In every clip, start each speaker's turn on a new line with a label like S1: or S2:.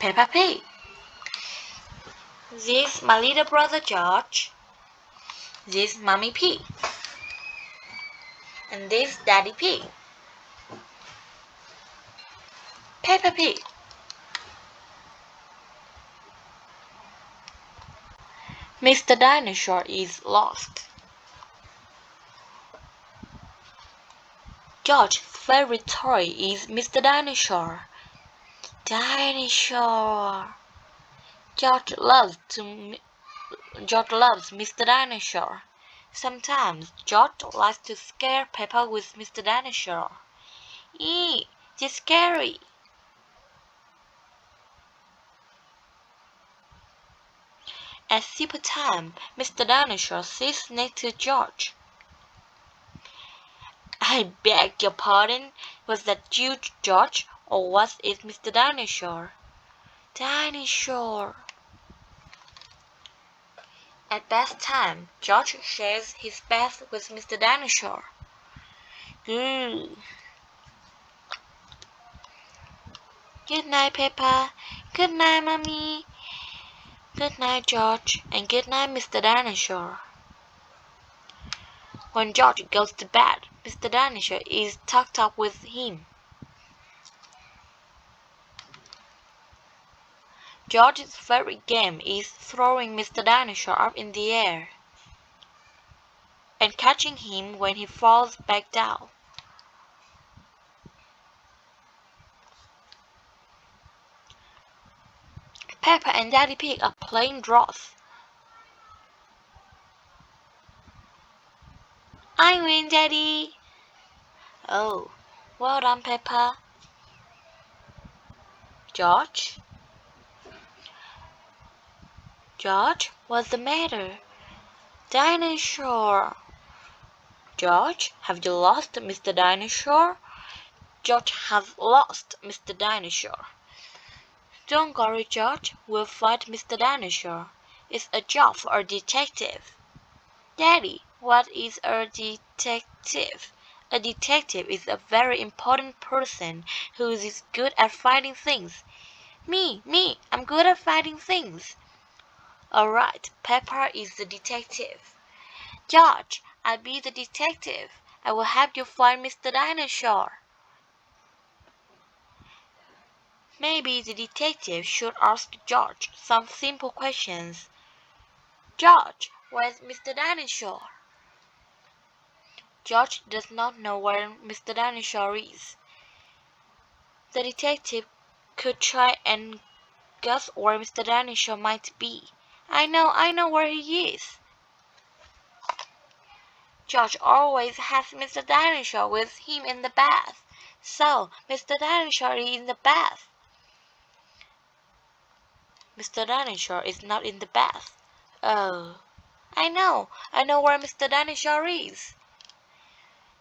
S1: Peppa Pig. This my little brother George. This Mommy Pig. And this Daddy Pig. Peppa Pig. Mr. Dinosaur is lost. George's favorite toy is Mr. Dinosaur. Dinosaur. George loves Mr. Dinosaur. Sometimes George likes to scare Peppa with Mr. Dinosaur. Eee, it's scary. At supper time, Mr. Dinosaur sits next to George. I beg your pardon, was that you, George, or was it Mr. Dinosaur? Dinosaur. At bath time, George shares his bath with Mr. Dinosaur. Good night, Peppa. Good night, Mommy. Good night, George, and good night, Mr. Dinosaur. When George goes to bed, Mr. Dinosaur is tucked up with him. George's favorite game is throwing Mr. Dinosaur up in the air and catching him when he falls back down. Peppa and Daddy Pig are playing draws. I win, Daddy. Oh, well done, Peppa. George? George, what's the matter? Dinosaur. George, have you lost Mr. Dinosaur? George has lost Mr. Dinosaur. Don't worry, George. We'll find Mr. Dinosaur. It's a job for a detective. Daddy, what is a detective? A detective is a very important person who is good at finding things. Me, I'm good at finding things. Alright, Peppa is the detective. George, I'll be the detective. I will help you find Mr. Dinosaur. Maybe the detective should ask George some simple questions. George, where's Mr. Dinosaur? George does not know where Mr. Dinosaur is. The detective could try and guess where Mr. Dinosaur might be. I know where he is. George always has Mr. Dinosaur with him in the bath. So, Mr. Dinosaur is in the bath. Mr. Dinosaur is not in the bath. Oh, I know where Mr. Dinosaur is.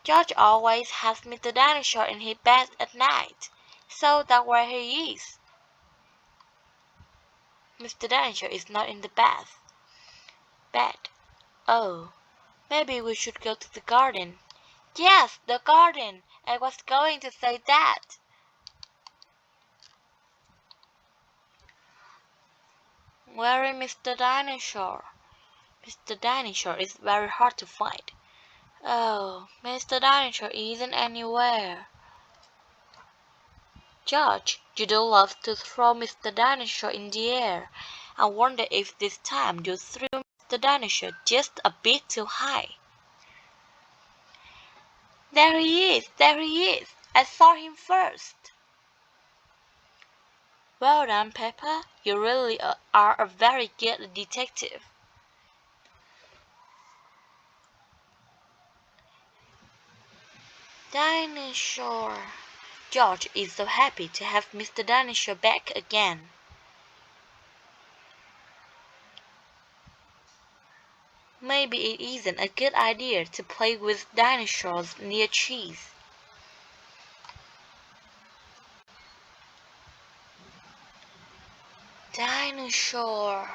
S1: George always has Mr. Dinosaur in his bed at night. So that's where he is. Mr. Dinosaur is not in the bed. Oh, maybe we should go to the garden. Yes, the garden. I was going to say that. Where is Mr. Dinosaur? Mr. Dinosaur is very hard to find. Oh, Mr. Dinosaur isn't anywhere. George, you do love to throw Mr. Dinosaur in the air. I wonder if this time you threw Mr. Dinosaur just a bit too high. There he is. I saw him first. Well done, Peppa. You really are a very good detective. Dinosaur. George is so happy to have Mr. Dinosaur back again. Maybe it isn't a good idea to play with dinosaurs near cheese. Dinosaur.